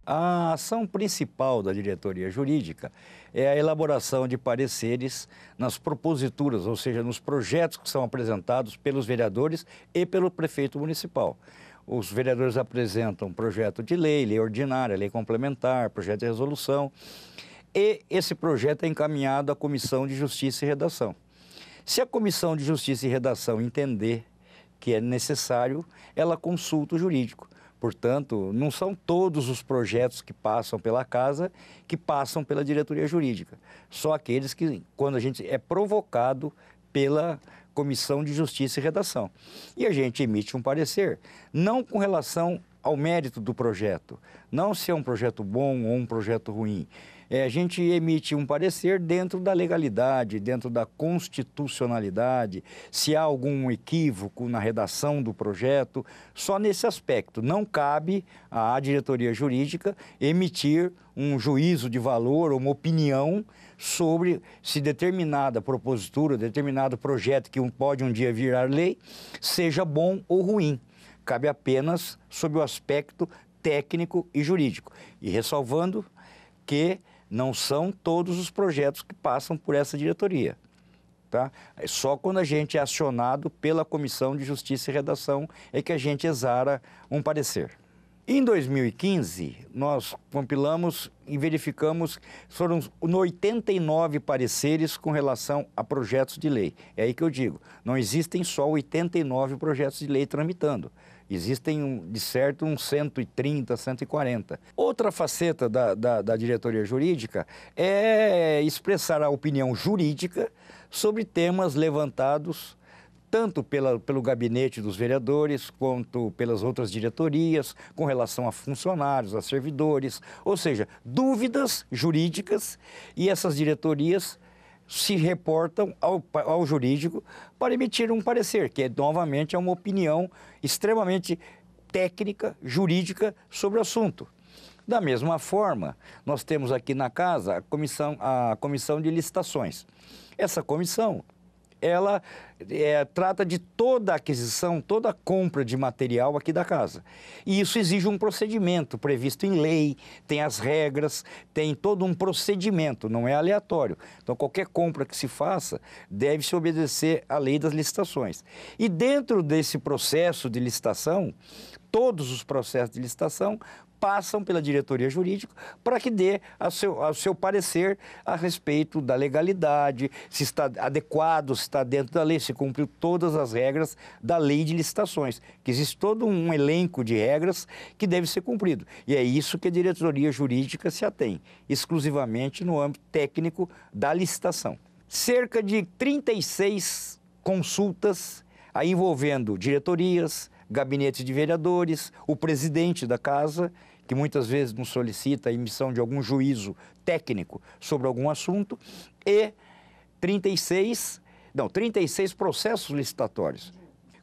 A ação principal da diretoria jurídica é a elaboração de pareceres nas proposituras, ou seja, nos projetos que são apresentados pelos vereadores e pelo prefeito municipal. Os vereadores apresentam projeto de lei ordinária, lei complementar, projeto de resolução, e esse projeto é encaminhado à Comissão de Justiça e Redação. Se a Comissão de Justiça e Redação entender que é necessário, ela consulta o jurídico. Portanto, não são todos os projetos que passam pela casa que passam pela diretoria jurídica. Só aqueles que, quando a gente é provocado pela Comissão de Justiça e Redação. E a gente emite um parecer, não com relação ao mérito do projeto, não se é um projeto bom ou um projeto ruim. A gente emite um parecer dentro da legalidade, dentro da constitucionalidade, se há algum equívoco na redação do projeto, só nesse aspecto. Não cabe à diretoria jurídica emitir um juízo de valor ou uma opinião sobre se determinada propositura, determinado projeto que pode um dia virar lei, seja bom ou ruim. Cabe apenas sob o aspecto técnico e jurídico. E ressalvando que não são todos os projetos que passam por essa diretoria, tá? É só quando a gente é acionado pela Comissão de Justiça e Redação é que a gente exara um parecer. Em 2015, nós compilamos e verificamos, foram 89 pareceres com relação a projetos de lei. É aí que eu digo, não existem só 89 projetos de lei tramitando. Existem, de certo, uns 130, 140. Outra faceta da diretoria jurídica é expressar a opinião jurídica sobre temas levantados tanto pelo gabinete dos vereadores, quanto pelas outras diretorias, com relação a funcionários, a servidores, ou seja, dúvidas jurídicas, e essas diretorias se reportam ao jurídico para emitir um parecer, que novamente é uma opinião extremamente técnica, jurídica sobre o assunto. Da mesma forma, nós temos aqui na casa a comissão de licitações. Essa comissão, ela trata de toda a aquisição, toda a compra de material aqui da casa. E isso exige um procedimento previsto em lei, tem as regras, tem todo um procedimento, não é aleatório. Então, qualquer compra que se faça deve-se obedecer à lei das licitações. E dentro desse processo de licitação, todos os processos de licitação passam pela diretoria jurídica para que dê ao seu parecer a respeito da legalidade, se está adequado, se está dentro da lei, se cumpriu todas as regras da lei de licitações, que existe todo um elenco de regras que deve ser cumprido. E é isso que a diretoria jurídica se atém, exclusivamente no âmbito técnico da licitação. Cerca de 36 consultas aí envolvendo diretorias, gabinetes de vereadores, o presidente da casa, que muitas vezes nos solicita a emissão de algum juízo técnico sobre algum assunto, e 36 processos licitatórios.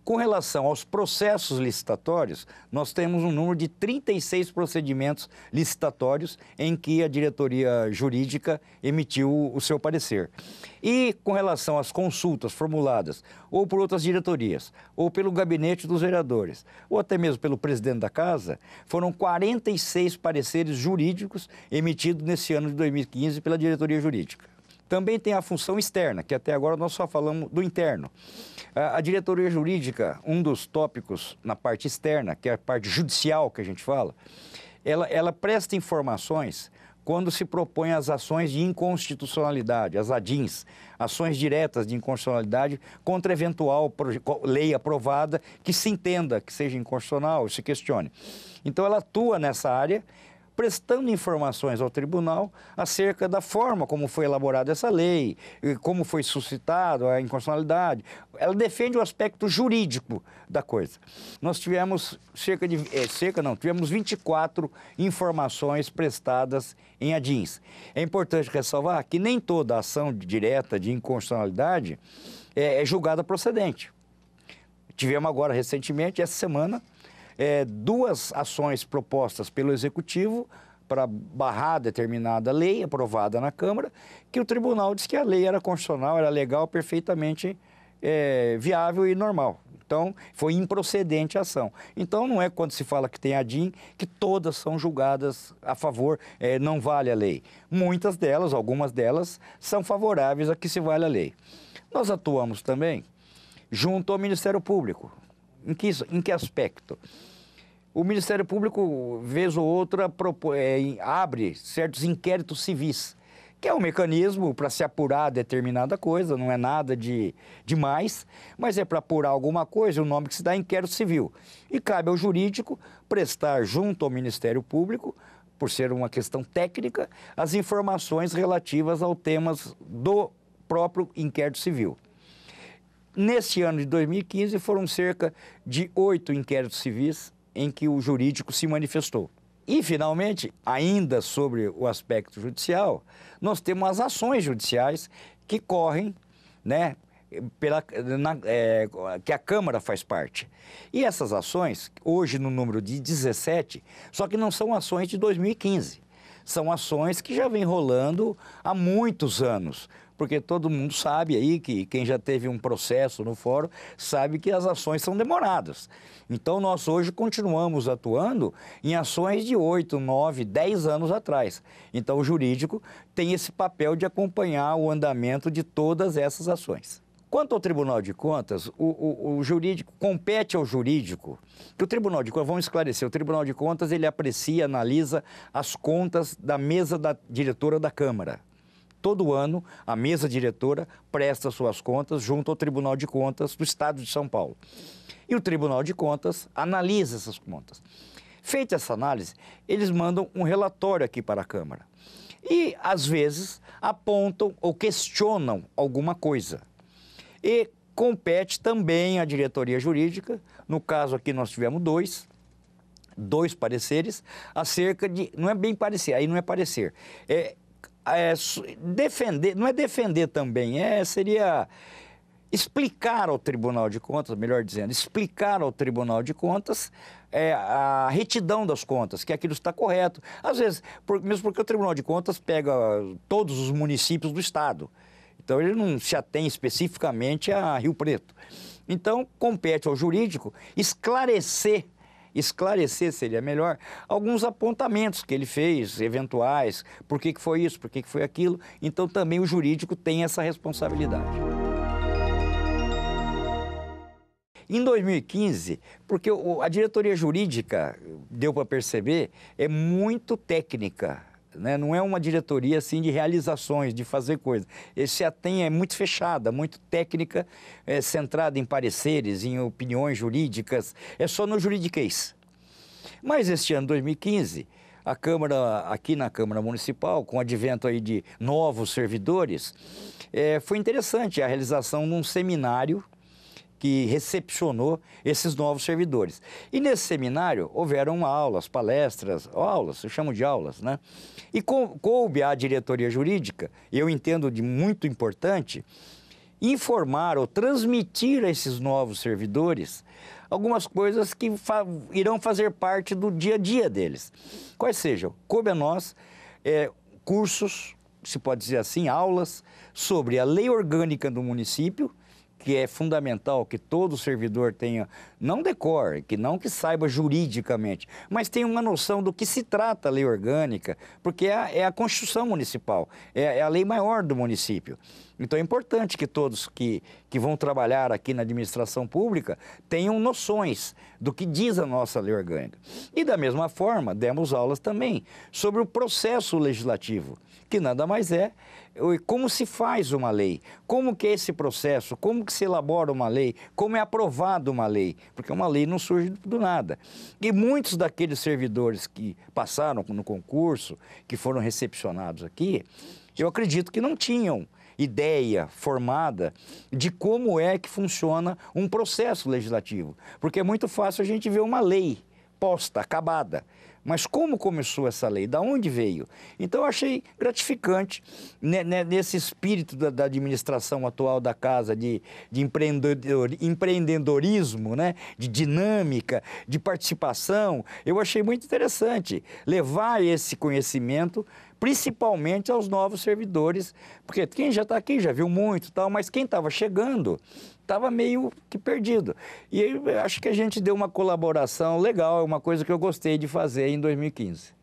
Com relação aos processos licitatórios, nós temos um número de 36 procedimentos licitatórios em que a diretoria jurídica emitiu o seu parecer. E com relação às consultas formuladas ou por outras diretorias, ou pelo gabinete dos vereadores, ou até mesmo pelo presidente da casa, foram 46 pareceres jurídicos emitidos nesse ano de 2015 pela diretoria jurídica. Também tem a função externa, que até agora nós só falamos do interno. A diretoria jurídica, um dos tópicos na parte externa, que é a parte judicial que a gente fala, ela presta informações quando se propõe as ações de inconstitucionalidade, as ADINs, ações diretas de inconstitucionalidade contra eventual lei aprovada que se entenda que seja inconstitucional, se questione. Então ela atua nessa área, prestando informações ao tribunal acerca da forma como foi elaborada essa lei, como foi suscitado a inconstitucionalidade. Ela defende o aspecto jurídico da coisa. Nós tivemos tivemos 24 informações prestadas em ADINs. É importante ressalvar que nem toda ação direta de inconstitucionalidade é julgada procedente. Tivemos agora, recentemente, essa semana, duas ações propostas pelo Executivo para barrar determinada lei aprovada na Câmara, que o tribunal disse que a lei era constitucional, era legal, perfeitamente viável e normal. Então, foi improcedente a ação. Então, não é quando se fala que tem ADIM que todas são julgadas a favor, não vale a lei. Muitas delas, algumas delas, são favoráveis a que se vale a lei. Nós atuamos também junto ao Ministério Público. Em que aspecto? O Ministério Público, vez ou outra, abre certos inquéritos civis, que é um mecanismo para se apurar determinada coisa, não é nada de demais, mas é para apurar alguma coisa, o nome que se dá é inquérito civil. E cabe ao jurídico prestar junto ao Ministério Público, por ser uma questão técnica, as informações relativas aos temas do próprio inquérito civil. Neste ano de 2015, foram cerca de 8 inquéritos civis em que o jurídico se manifestou. E, finalmente, ainda sobre o aspecto judicial, nós temos as ações judiciais que correm, né, que a Câmara faz parte. E essas ações, hoje no número de 17, só que não são ações de 2015. São ações que já vêm rolando há muitos anos, porque todo mundo sabe aí que quem já teve um processo no fórum sabe que as ações são demoradas. Então, nós hoje continuamos atuando em ações de 8, 9, 10 anos atrás. Então, o jurídico tem esse papel de acompanhar o andamento de todas essas ações. Quanto ao Tribunal de Contas, o jurídico compete ao jurídico, que o Tribunal de Contas, vamos esclarecer, o Tribunal de Contas ele aprecia, analisa as contas da mesa diretora da Câmara. Todo ano, a mesa diretora presta suas contas junto ao Tribunal de Contas do Estado de São Paulo. E o Tribunal de Contas analisa essas contas. Feita essa análise, eles mandam um relatório aqui para a Câmara. E, às vezes, apontam ou questionam alguma coisa. E compete também à diretoria jurídica, no caso aqui nós tivemos dois pareceres, acerca de, não é bem parecer, aí não é parecer, defender, não é defender também, seria explicar ao Tribunal de Contas, melhor dizendo, explicar ao Tribunal de Contas a retidão das contas, que aquilo está correto. Às vezes, mesmo porque o Tribunal de Contas pega todos os municípios do Estado, então ele não se atém especificamente a Rio Preto. Então, compete ao jurídico esclarecer seria melhor, alguns apontamentos que ele fez, eventuais, por que foi isso, por que foi aquilo. Então, também o jurídico tem essa responsabilidade. Em 2015, porque a diretoria jurídica, deu para perceber, é muito técnica, né? Não é uma diretoria assim de realizações, de fazer coisas. Esse atém é muito fechada, muito técnica, centrada em pareceres, em opiniões jurídicas, é só no juridiquês. Mas este ano, 2015, a Câmara, aqui na Câmara Municipal, com o advento aí de novos servidores, foi interessante a realização de um seminário que recepcionou esses novos servidores. E nesse seminário houveram aulas, palestras, eu chamo de aulas, né? E coube à diretoria jurídica, eu entendo de muito importante, informar ou transmitir a esses novos servidores algumas coisas que irão fazer parte do dia a dia deles. Quais sejam? Coube a nós cursos, se pode dizer assim, aulas sobre a lei orgânica do município, que é fundamental que todo servidor tenha, não decore, que saiba juridicamente, mas tenha uma noção do que se trata a lei orgânica, porque é a Constituição Municipal, é a lei maior do município. Então é importante que todos que vão trabalhar aqui na administração pública tenham noções do que diz a nossa lei orgânica. E da mesma forma, demos aulas também sobre o processo legislativo, que nada mais é como se faz uma lei, como que é esse processo, como que se elabora uma lei, como é aprovada uma lei, porque uma lei não surge do nada. E muitos daqueles servidores que passaram no concurso, que foram recepcionados aqui, eu acredito que não tinham ideia formada de como é que funciona um processo legislativo, porque é muito fácil a gente ver uma lei posta, acabada. Mas como começou essa lei? Da onde veio? Então, eu achei gratificante, nesse espírito da administração atual da Casa, de empreendedorismo, né? De dinâmica, de participação. Eu achei muito interessante levar esse conhecimento principalmente aos novos servidores, porque quem já está aqui já viu muito e tal, mas quem estava chegando estava meio que perdido. E eu acho que a gente deu uma colaboração legal, é uma coisa que eu gostei de fazer em 2015.